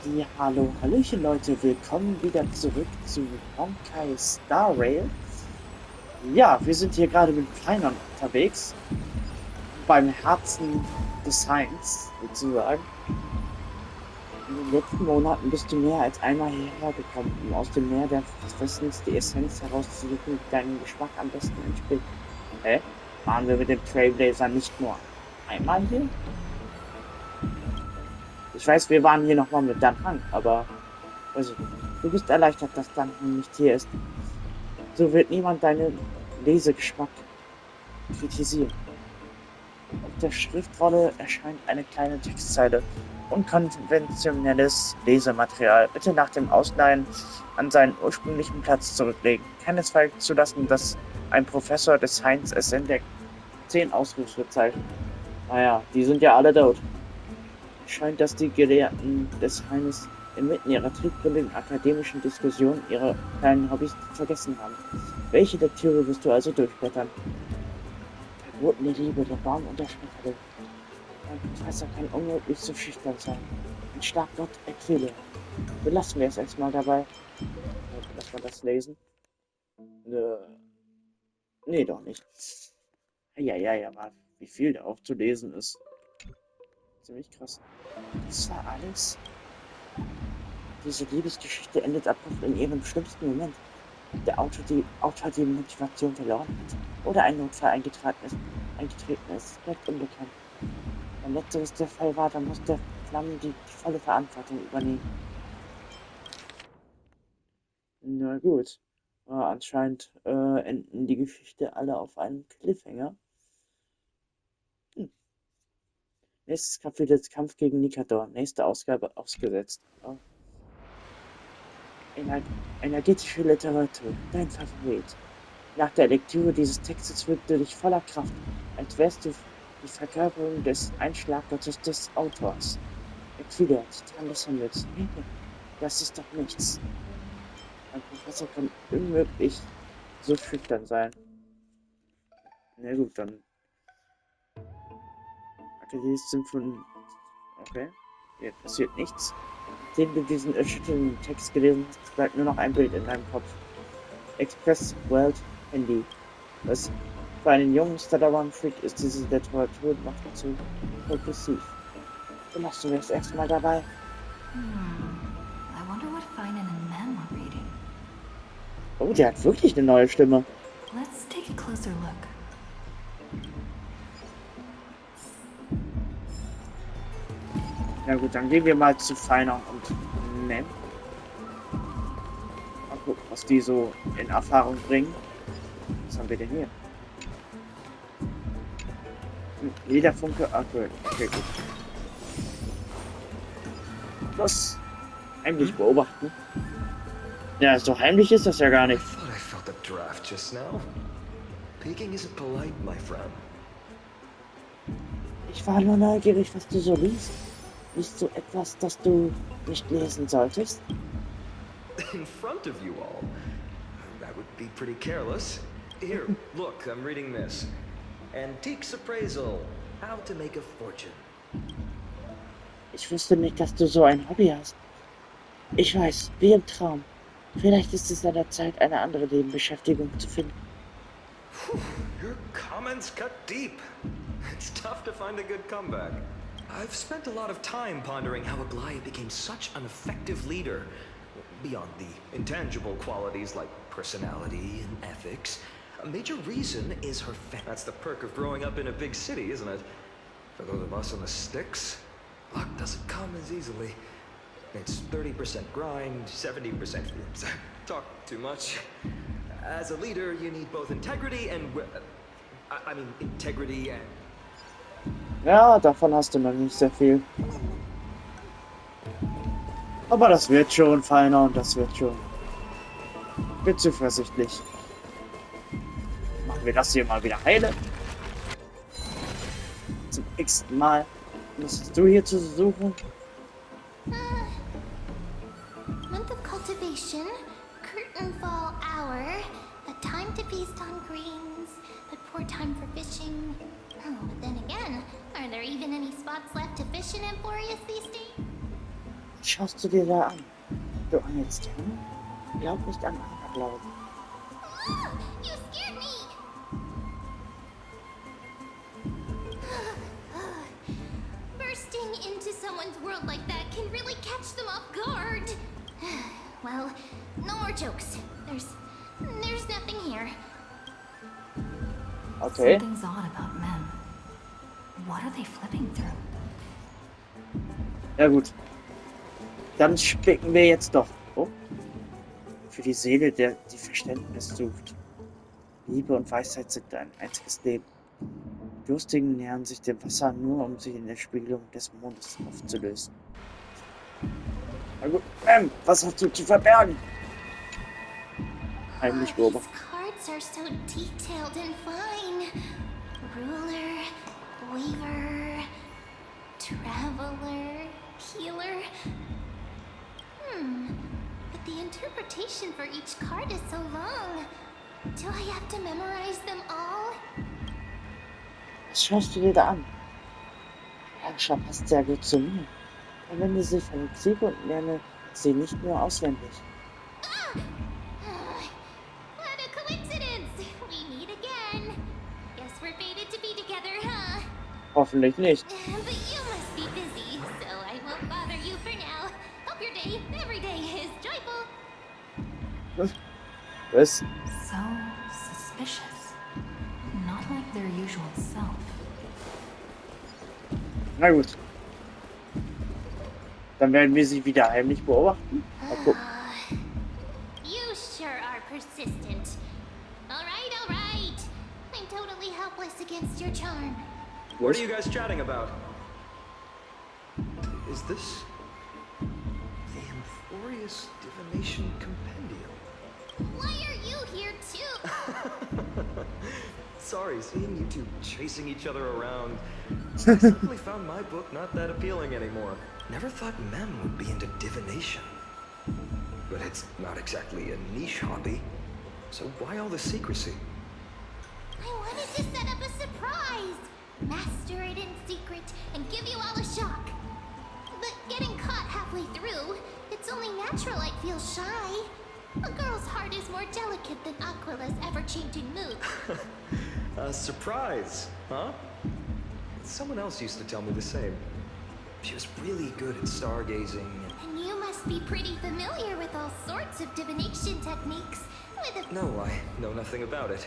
Halli, hallo, hallöchen Leute, willkommen wieder zurück zu Honkai Star Rail. Ja, wir sind hier gerade mit Feinern unterwegs, beim Herzen des Hains sozusagen. In den letzten Monaten bist du mehr als einmal hierher gekommen, um aus dem Meer des Wissens die Essenz herauszusuchen, die deinem Geschmack am besten entspricht. Hä? Waren wir mit dem Trailblazer nicht nur einmal hier? Ich weiß, wir waren hier nochmal mit Danhang, aber weiß ich nicht. Du bist erleichtert, dass Danhang nicht hier ist. So wird niemand deinen Lesegeschmack kritisieren. Auf der Schriftrolle erscheint eine kleine Textzeile. Unkonventionelles Lesematerial. Bitte nach dem Ausleihen an seinen ursprünglichen Platz zurücklegen. Keinesfalls zulassen, dass ein Professor des Hains es entdeckt. 10 Ausrufezeichen. Naja, die sind ja alle tot. Es scheint, dass die Gelehrten des Haines inmitten ihrer triebgründigen akademischen Diskussion ihre kleinen Hobbys vergessen haben. Welche Lektüre wirst du also durchblättern? Verboten der Liebe, der Baum und der Schmetterling. Ein Professor kann unmöglich so schüchtern sein. Ein Schlaggott empfehle. Belassen wir es erstmal dabei. Lass mal das lesen. Nee, doch nicht. Ja, mal, wie viel da auch zu lesen ist. Ziemlich krass. Das war alles? Diese Liebesgeschichte endet abrupt in ihrem schlimmsten Moment. Der Autor die Motivation verloren hat oder ein Notfall eingetreten ist, bleibt unbekannt. Wenn letzteres der Fall war, dann muss der Flammen die volle Verantwortung übernehmen. Na gut. Anscheinend enden die Geschichte alle auf einem Cliffhanger. Nächstes Kapitel ist Kampf gegen Nikador. Nächste Ausgabe ausgesetzt. Oh. Energetische Literatur, dein Favorit. Nach der Lektüre dieses Textes fühlst du dich voller Kraft, als wärst du die Verkörperung des Einschlaggottes des Autors. Equiliat, Titan des Himmels. Das ist doch nichts. Ein Professor kann unmöglich so schüchtern sein. Na gut, dann. Akademie sind von. Okay. Hier passiert nichts. Nachdem du diesen erschütternden Text gelesen hast, bleibt nur noch ein Bild in deinem Kopf. Express World Handy. Was für einen jungen Stutterer-Freak ist diese Literatur noch zu progressiv. Belassen wir es erstmal dabei. I wonder what Finan and Mem were reading. Oh, der hat wirklich eine neue Stimme. Let's take a closer look. Na gut, dann gehen wir mal zu Feiner und Mem. Mal gucken, was die so in Erfahrung bringen. Was haben wir denn hier? Lederfunke, okay, gut. Los! Heimlich beobachten. Ja, so heimlich ist das ja gar nicht. I thought I felt a draft just now. Peeking isn't polite, my friend. Ich war nur neugierig, was du so liest. Liest du etwas, das du nicht lesen solltest? In front of you all? That would be pretty careless. Here, look, I'm reading this. Antiques Appraisal. How to make a fortune. Ich wusste nicht, dass du so ein Hobby hast. Ich weiß, wie im Traum. Vielleicht ist es an der Zeit, eine andere Nebenbeschäftigung zu finden. Your comments cut deep. It's tough to find a good comeback. I've spent a lot of time pondering how Aglaia became such an effective leader. Beyond the intangible qualities like personality and ethics, a major reason is her That's the perk of growing up in a big city, isn't it? For those of us in the sticks, luck doesn't come as easily. It's 30% grind, 70% talk too much. As a leader, you need both integrity and... integrity and... Ja, davon hast du noch nicht sehr viel. Aber das wird schon, Feiner, und das wird schon. Bin zuversichtlich. Machen wir das hier mal wieder heile. Zum x-ten Mal. Was hast du hier zu suchen? Month of cultivation, curtain fall hour, a time to feast on greens, but poor time for fishing. Oh, but then again, are there even any spots left to fish in Amphoreus these days? Schaust du dir da an? Du angelst Hände? Glaub nicht an Aberglauben. You scared me! Bursting into someone's world like that can really catch them off guard. Well, no more jokes. There's nothing here. Okay. Something's odd about men. What are they flipping through? Ja gut. Dann spicken wir jetzt doch. Oh. Für die Seele, die Verständnis sucht. Liebe und Weisheit sind ein einziges Leben. Die Durstigen nähern sich dem Wasser nur, um sich in der Spiegelung des Mondes aufzulösen. Na gut, was hast du zu verbergen? Heimlich beobachtet. These cards are so detailed and fine. Ruler, weaver, traveler, healer. But the interpretation for each card is so long. Do I have to memorize them all? Was schaust du dir da an? Herrscher passt sehr gut zu mir. Verwende sie von Musik und lerne sie nicht nur auswendig. What a coincidence! We meet again. Guess we're fated to be together, huh? Hoffentlich nicht. But you must be busy, so I won't bother you for now. Hope your day, every day, is joyful. Was? So suspicious. Not like their usual self. Na gut. Dann werden wir sie wieder heimlich beobachten. Mal gucken. You sure are persistent. All right. I'm totally helpless against your charm. What are you guys chatting about? Is this the Amphoreus Divination Compendium? Why are you here too? Sorry, seeing you two chasing each other around. I suddenly found my book not that appealing anymore. Never thought Mem would be into divination. But it's not exactly a niche hobby. So why all the secrecy? I wanted to set up a surprise. Master it in secret and give you all a shock. But getting caught halfway through, it's only natural I'd feel shy. A girl's heart is more delicate than Aquila's ever-changing mood. A surprise, huh? Someone else used to tell me the same. She was really good at stargazing. And you must be pretty familiar with all sorts of divination techniques. With a... No, I know nothing about it.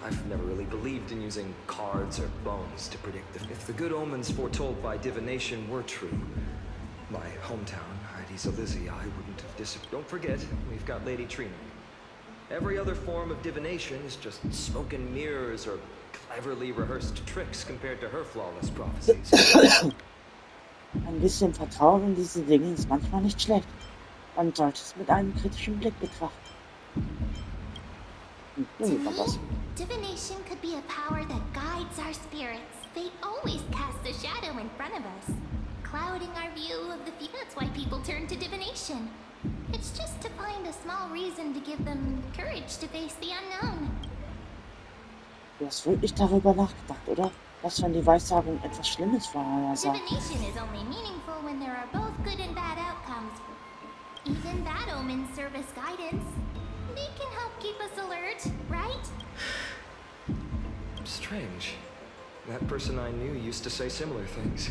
I've never really believed in using cards or bones to predict if the good omens foretold by divination were true. My hometown, Elysium, I wouldn't have disappeared. Don't forget, we've got Lady Trina. Every other form of divination is just smoke and mirrors or cleverly rehearsed tricks compared to her flawless prophecies. Ein bisschen Vertrauen in diese Dinge ist manchmal nicht schlecht. Man sollte es mit einem kritischen Blick betrachten. To me, divination could be a power that guides our spirits. They always cast a shadow in front of us, clouding our view of the future. That's why people turn to divination. It's just to find a small reason to give them courage to face the unknown. Du hast wirklich darüber nachgedacht, oder? Was, wenn die Weissagung etwas Schlimmes vorhersagt? Divination is only meaningful when there are both good and bad outcomes. Even bad omens serve as guidance. They can help keep us alert, right? Strange. That person I knew used to say similar things.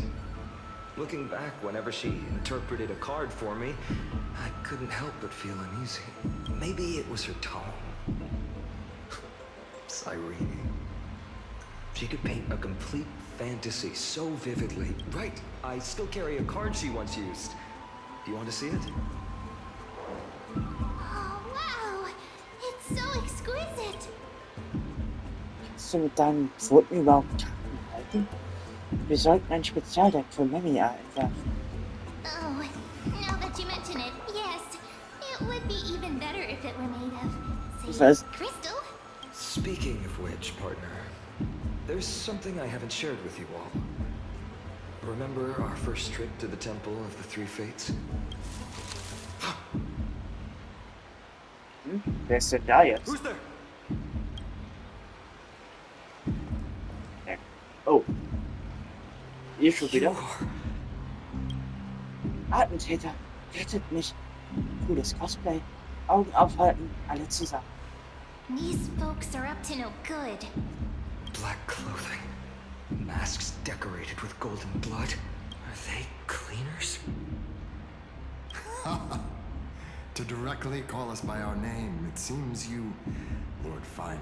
Looking back, whenever she interpreted a card for me, I couldn't help but feel uneasy. Maybe it was her tone. Cyrene. She could paint a complete fantasy so vividly. Right, I still carry a card she once used. Do you want to see it? Oh, wow! It's so exquisite! Kannst du mit deinen Pfoten überhaupt Karten halten? Wir sollten ein Spezialdeck für Memia entwerfen. Oh, now that you mention it, yes. It would be even better if it were made of, say, Was? crystal? Speaking of which, partner, there's something I haven't shared with you all. Remember our first trip to the Temple of the Three Fates? Wer ist denn da jetzt? Who's there? Oh. Ihr schon wieder? You are. Attentätter. Rettet mich. Cooles Cosplay. Augen aufhalten, alle zusammen. These folks are up to no good. Black clothing. Masks decorated with golden blood. Are they cleaners? To directly call us by our name, it seems you, Lord Finan,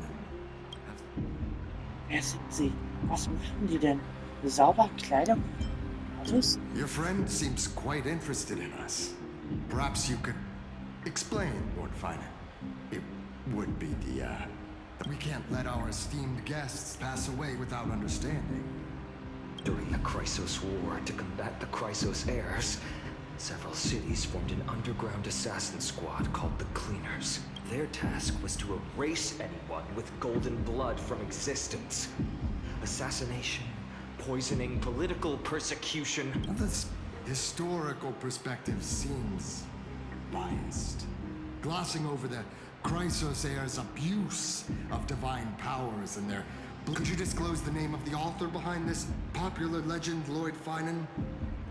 Wer sind sie? Was machen die denn? Sauber, Kleidung, Autos? Your friend seems quite interested in us. Perhaps you could explain, Lord Finan. It would be we can't let our esteemed guests pass away without understanding. During the Chrysos War, to combat the Chrysos heirs, several cities formed an underground assassin squad called the Cleaners. Their task was to erase anyone with golden blood from existence. Assassination, poisoning, political persecution. Well, this historical perspective seems biased, glossing over the Chrysos heirs' abuse of divine powers and their... Could you disclose the name of the author behind this popular legend, Lord Finan?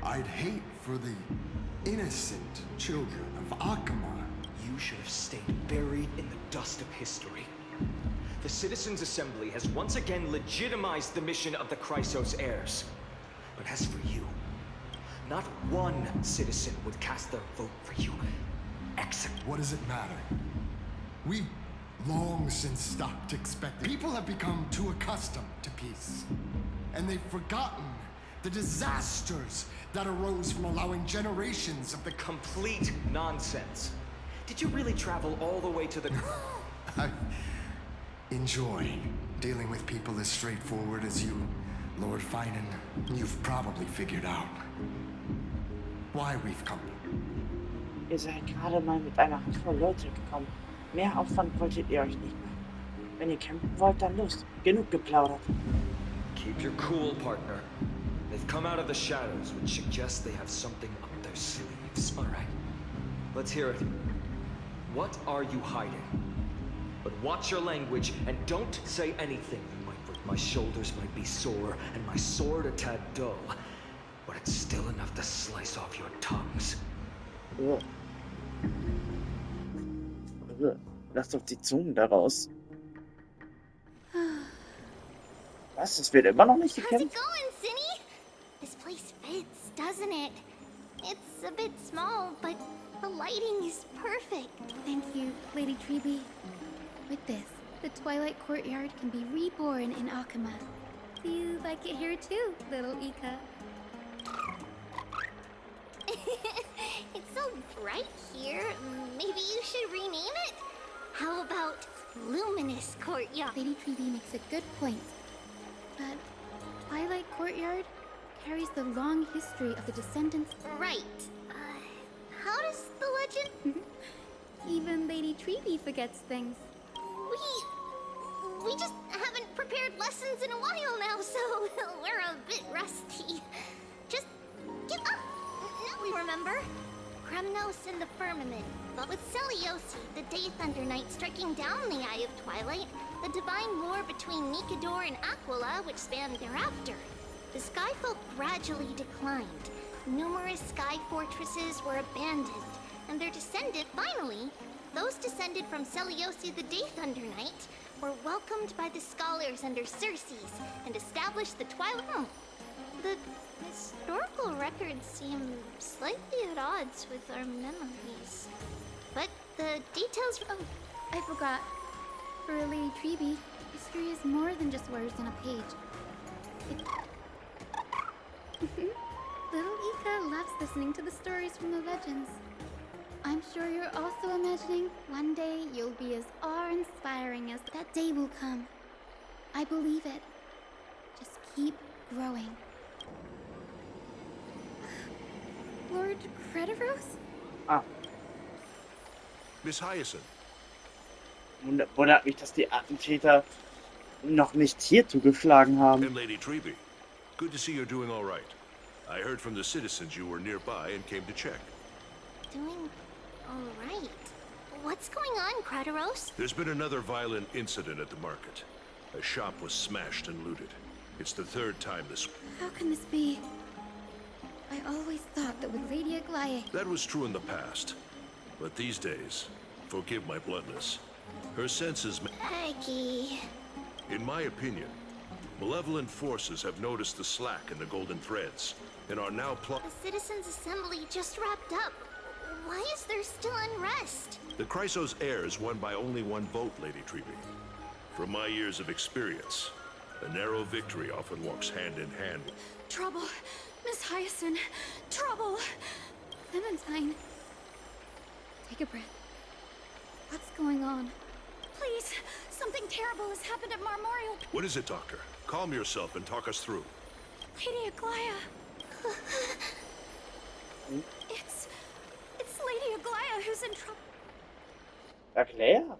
I'd hate for the innocent children of Akama. You should have stayed buried in the dust of history. The Citizens' Assembly has once again legitimized the mission of the Chrysos heirs. But as for you, not one citizen would cast their vote for you. Exit. What does it matter? We've long since stopped expecting. People have become too accustomed to peace. And they've forgotten the disasters that arose from allowing generations of the... Complete nonsense. Did you really travel all the way to the... I enjoy dealing with people as straightforward as you, Lord Finan. You've probably figured out why we've come. Ihr seid gerade mal mit einer Handvoll Leute gekommen. Mehr Aufwand wolltet ihr euch nicht machen. Wenn ihr campen wollt, dann los. Genug geplaudert. Keep your cool, partner. They've come out of the shadows, which suggests they have something up their sleeves. All right. Let's hear it. What are you hiding? But watch your language and don't say anything that might break. My shoulders might be sore and my sword a tad dull, but it's still enough to slice off your tongues. Ugh. Ugh. Lasst doch die Zungen da raus. Was? Es wird immer noch nicht How's it gekämpft? going, Cinny? This place fits, doesn't it? It's a bit small, but the lighting is perfect. Thank you, Lady Treeby. With this, the Twilight Courtyard can be reborn in Akama. Do you like it here too, little Ika? It's so bright here. Maybe you should rename it? How about Luminous Courtyard? Lady Treeby makes a good point. But Twilight Courtyard carries the long history of the descendants. Right. How does the legend... Even Lady Treeby forgets things. We just haven't prepared lessons in a while now, so we're a bit rusty. Just give up. Now we remember. Kremnos in the firmament, but with Seliosi, the Day Thunder Knight, striking down the Eye of Twilight, the divine war between Nikador and Aquila, which spanned thereafter. The Skyfolk gradually declined. Numerous sky fortresses were abandoned, and their descendant finally, those descended from Seliosi the Day Thunder Knight, were welcomed by the scholars under Circes and established the Twilight. The historical records seem slightly at odds with our memories. But the details... Oh, I forgot. For Lady Treeby, history is more than just words on a page. Little Ika loves listening to the stories from the legends. I'm sure you're also imagining one day you'll be as awe-inspiring as that day will come. I believe it. Just keep growing. Lord Crediros? Ah, Miss Hyacinth, wundert mich, dass die Attentäter noch nicht hier zugeschlagen haben. and Lady Treeby. Good to see you're doing all right. I heard from the citizens you were nearby and came to check. Doing all right. What's going on, Cradaros? There's been another violent incident at the market. A shop was smashed and looted. It's the third time this... How can this be? I always thought that with Lady Aglaia... That was true in the past. But these days, forgive my bluntness, her senses... Aggie. In my opinion, malevolent forces have noticed the slack in the golden threads, and are now The Citizens' Assembly just wrapped up. Why is there still unrest? The Chrysos heirs won by only one vote, Lady Treby. From my years of experience, a narrow victory often walks hand in hand. Trouble! Miss Hyacinth! Trouble! Clementine. Take a breath. What's going on? Please! Something terrible has happened at Marmorial. What is it, Doctor? Calm yourself and talk us through. Lady Aglaia. It's Lady Aglaia who's in trouble. Aglaia?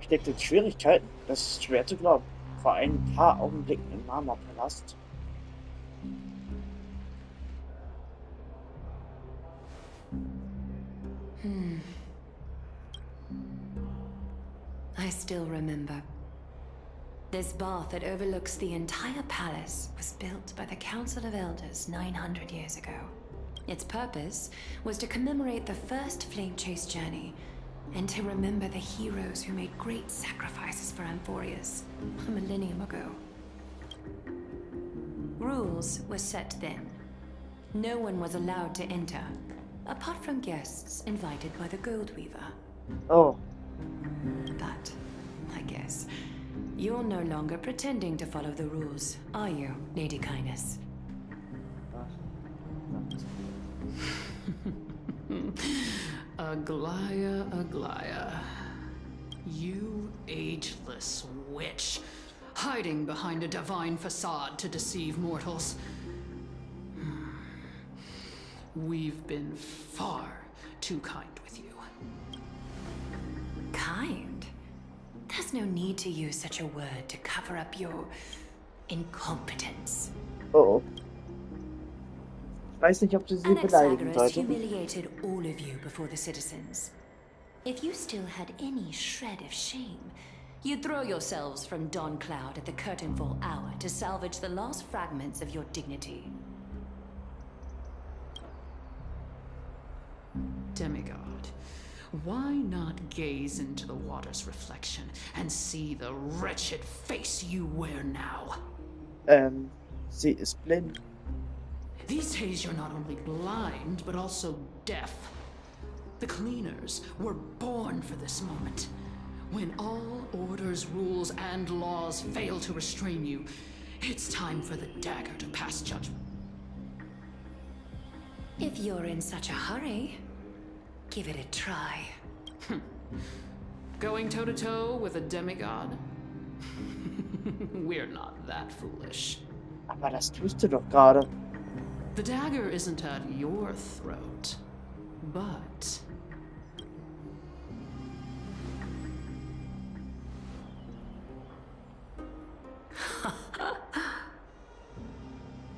Steckt in Schwierigkeiten? Das ist schwer zu glauben. Vor ein paar Augenblicken im Marmorpalast. I still remember. This bath that overlooks the entire palace was built by the Council of Elders 900 years ago. Its purpose was to commemorate the first flame chase journey and to remember the heroes who made great sacrifices for Amphoreus a millennium ago. Rules were set then. No one was allowed to enter, apart from guests invited by the Gold Weaver. Oh. But, I guess, you're no longer pretending to follow the rules, are you, Lady Kindness? Aglaia, Aglaia. You ageless witch, hiding behind a divine facade to deceive mortals. We've been far too kind with you. Kind? There's no need to use such a word to cover up your incompetence. Oh. Ich weiß nicht, ob du sie beleidigen Anaxagoras sollte. humiliated all of you before the citizens. If you still had any shred of shame, you'd throw yourselves from Dawn Cloud at the curtainfall hour to salvage the last fragments of your dignity. Demigod, why not gaze into the water's reflection and see the wretched face you wear now? Sie ist blind. These days you're not only blind, but also deaf. The cleaners were born for this moment. When all orders, rules, and laws fail to restrain you, it's time for the dagger to pass judgment. If you're in such a hurry, give it a try. Going toe-to-toe with a demigod? We're not that foolish. Aber das tust du doch gerade. The dagger isn't at your throat, but...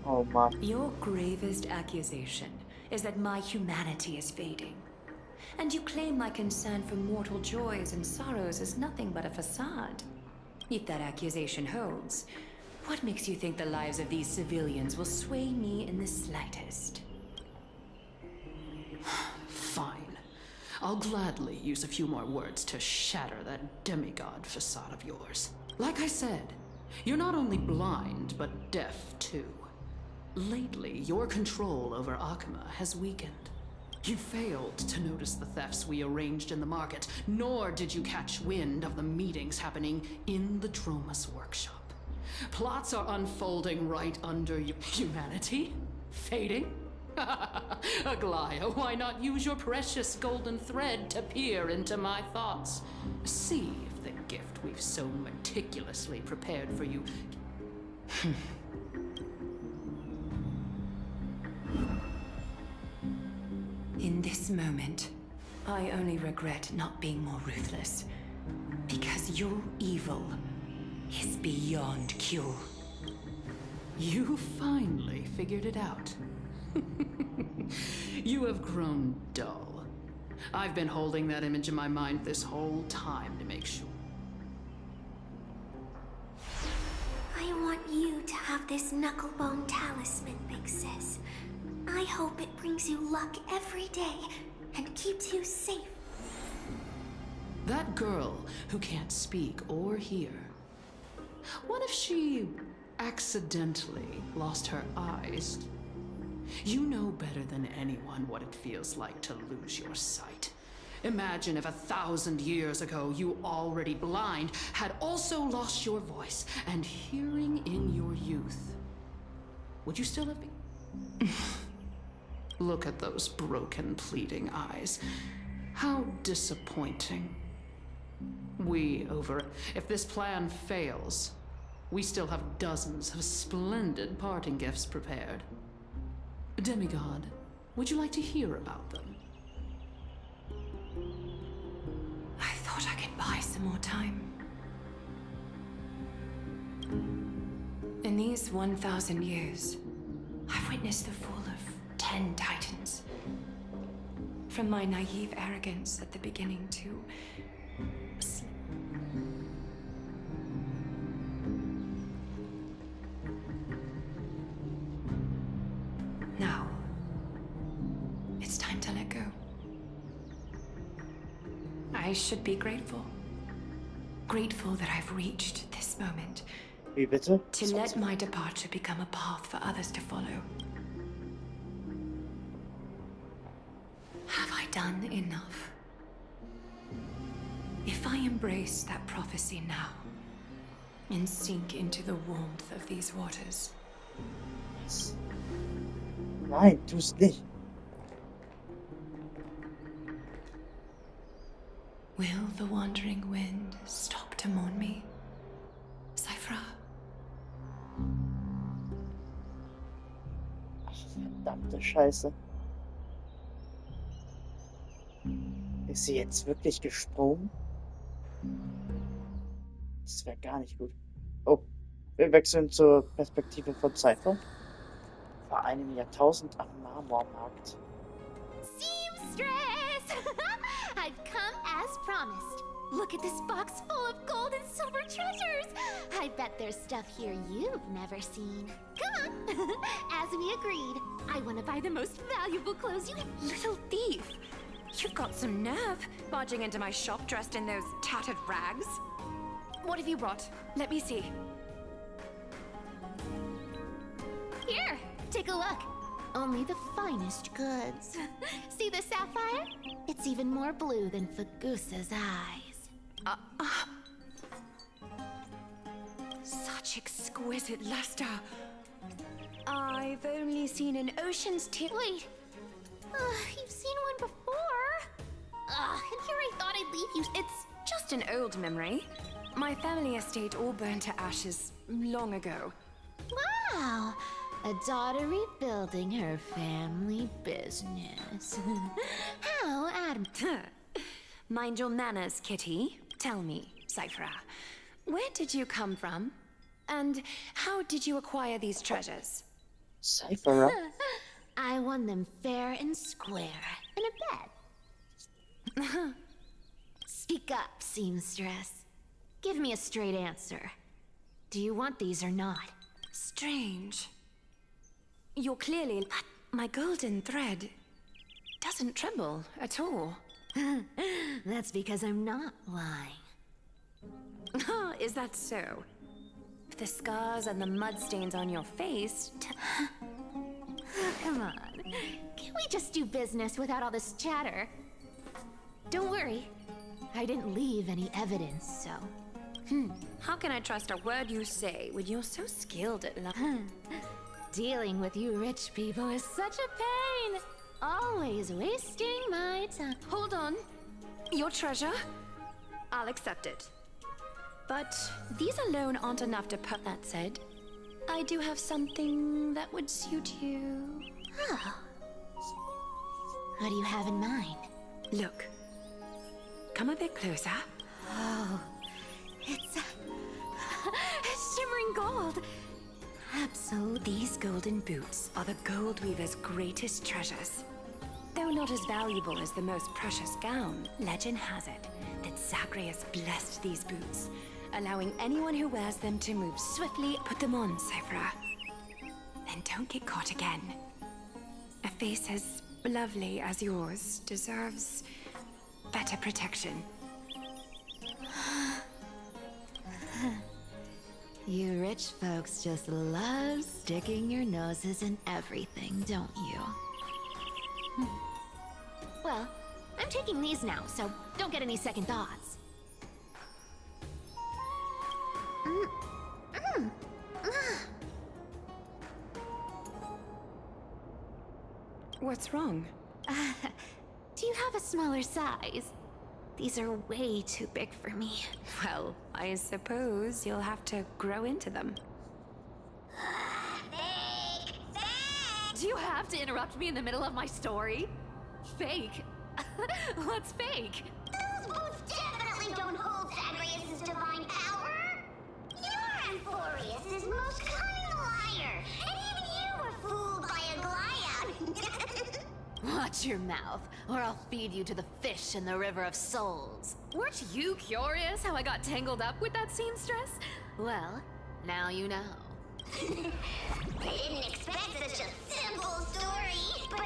Oh Mann. Your gravest accusation is that my humanity is fading. And you claim my concern for mortal joys and sorrows is nothing but a facade. If that accusation holds, what makes you think the lives of these civilians will sway me in the slightest? Fine. I'll gladly use a few more words to shatter that demigod facade of yours. Like I said, you're not only blind, but deaf too. Lately, your control over Akama has weakened. You failed to notice the thefts we arranged in the market, nor did you catch wind of the meetings happening in the Dromas workshop. Plots are unfolding right under your humanity? Fading? Aglaia, why not use your precious golden thread to peer into my thoughts? See if the gift we've so meticulously prepared for you... In this moment, I only regret not being more ruthless. Because your evil is beyond cure. You finally figured it out. You have grown dull. I've been holding that image in my mind this whole time to make sure. I I want you to have this knucklebone talisman, Big Sis. I hope it brings you luck every day and keeps you safe. That girl who can't speak or hear. What if she accidentally lost her eyes? You know better than anyone what it feels like to lose your sight. Imagine if 1,000 years ago you, already blind, had also lost your voice and hearing in your youth. Would you still have been? Look at those broken, pleading eyes. How disappointing. If this plan fails, we still have dozens of splendid parting gifts prepared. Demigod, would you like to hear about them? I thought I could buy some more time. In these 1,000 years, I've witnessed the fall of 10 titans. From my naive arrogance at the beginning to now, it's time to let go. I should be grateful. Grateful that I've reached this moment. Wie bitte? To let my departure become a path for others to follow. Have I done enough? If I embrace that prophecy now and sink into the warmth of these waters, Nein, tu's nicht. will the wandering wind stop to mourn me? Cypher? Ach, verdammte Scheiße. Ist sie jetzt wirklich gesprungen? Das wäre gar nicht gut. Oh, wir wechseln zur Perspektive von Cypher. Vor einem Jahrtausend am Marmormarkt. Seamstress! I've come as promised. Look at this box full of gold and silver treasures. I bet there's stuff here you've never seen. Come on. As we agreed, I want to buy the most valuable clothes you... Little thief! You've got some nerve, barging into my shop dressed in those tattered rags. What have you brought? Let me see. Here, take a look. Only the finest goods. See the sapphire? It's even more blue than Fagusa's eyes. Such exquisite luster. I've only seen an ocean's tear. Wait. You've seen one before. And here I thought I'd leave you. It's just an old memory. My family estate all burned to ashes long ago. Wow. A daughter rebuilding her family business. How Mind your manners, Kitty. Tell me, Cypher, where did you come from? And how did you acquire these treasures? Cypher? I won them fair and square in a bet. Speak up, seamstress. Give me a straight answer. Do you want these or not? Strange. You're clearly... My golden thread doesn't tremble at all. That's because I'm not lying. Is that so? The scars and the mud stains on your face... Come on. Can we just do business without all this chatter? Don't worry. I didn't leave any evidence, so... How can I trust a word you say when you're so skilled at love? Dealing with you rich people is such a pain. Always wasting my time. Hold on. Your treasure? I'll accept it. But these alone aren't enough to put. That said, I do have something that would suit you. Oh. What do you have in mind? Look. Come a bit closer. Oh, it's shimmering gold. Absolutely. These golden boots are the gold weaver's greatest treasures. Though not as valuable as the most precious gown, legend has it that Zagreus blessed these boots allowing anyone who wears them to move swiftly. Put them on, Cypher. Then don't get caught again. A face as lovely as yours deserves better protection. You rich folks just love sticking your noses in everything, don't you? Well, I'm taking these now, so don't get any second thoughts. What's wrong? Do you have a smaller size? These are way too big for me. Well, I suppose you'll have to grow into them. Fake! Fake! Do you have to interrupt me in the middle of my story? Fake? What's fake? Those boots definitely don't hold Zagreus' divine power! You're Amphoreus' most cunning liar, and even you were fooled by a Goliath! Watch your mouth, or I'll feed you to the fish in the River of Souls. Weren't you curious how I got tangled up with that seamstress? Well, now you know. I didn't expect such a simple story, but,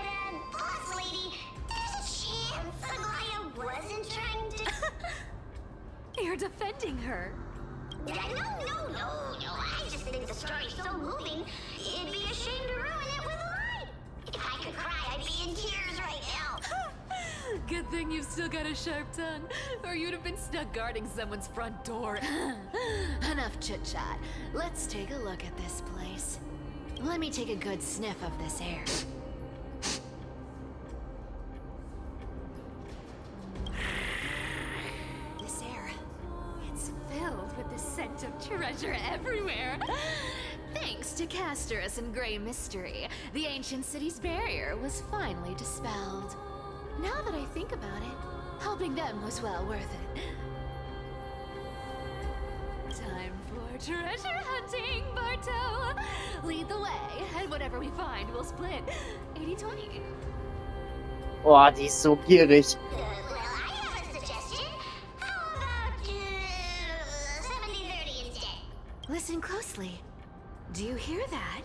boss lady, there's a chance Aglaia wasn't trying to... You're defending her. No, I just think the story's so moving, it'd be a shame to ruin it with a lie. If I could cry, I'd be in tears right now. Good thing you've still got a sharp tongue, or you'd have been stuck guarding someone's front door. Enough chit-chat. Let's take a look at this place. Let me take a good sniff of this air. This air, It's filled with the scent of treasure everywhere. Thanks to Castorus and Grey Mystery, the ancient city's barrier was finally dispelled. Now that I think about it, helping them was well worth it. Time for treasure hunting, Barto! Lead the way, and whatever we find, we'll split 80-20. Boah, die ist so gierig. Well, I have a suggestion. How about, 70-30 instead? Listen closely. Do you hear that?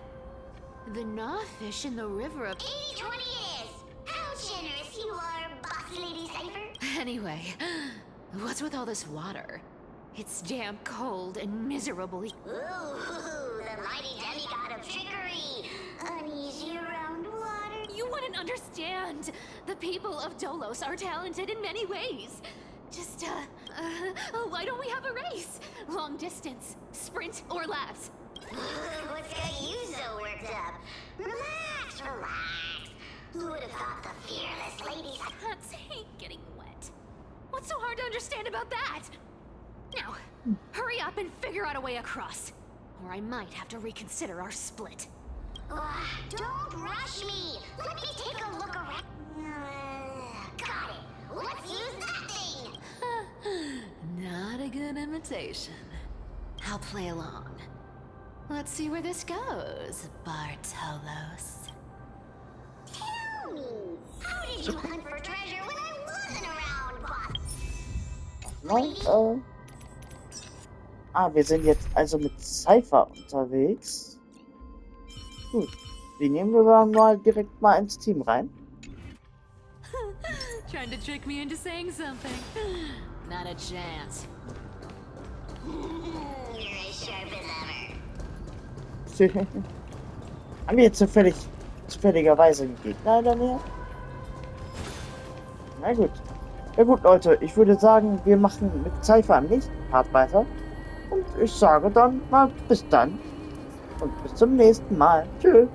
The gnawfish in the river of... 80-20 is! How generous you are, boss lady Cypher. Anyway, what's with all this water? It's damp, cold, and miserably... Ooh, the mighty demigod of trickery! Uneasy around water. You wouldn't understand! The people of Dolos are talented in many ways. Just, why don't we have a race? Long distance, sprint, or laps. What's got you so worked up? Relax. Who would have thought the fearless ladies... Cats hate getting wet. What's so hard to understand about that? Now, hurry up and figure out a way across. Or I might have to reconsider our split. Don't rush me! Let me take a look around. Got it. Let's use that thing! not a good imitation. I'll play along. Let's see where this goes, Bartolos. Tell me, how did you hunt for treasure when I wasn't around, boss? Wir sind jetzt also mit Cypher unterwegs. Gut, die nehmen wir dann mal direkt mal ins Team rein. Trying to trick me into saying something. Not a chance. You're as sharp as ever. Haben wir jetzt zufälligerweise einen Gegner in der Nähe? Na gut. Ja gut, Leute, ich würde sagen, wir machen mit Cypher am nächsten Part weiter. Und ich sage dann mal bis dann. Und bis zum nächsten Mal. Tschüss.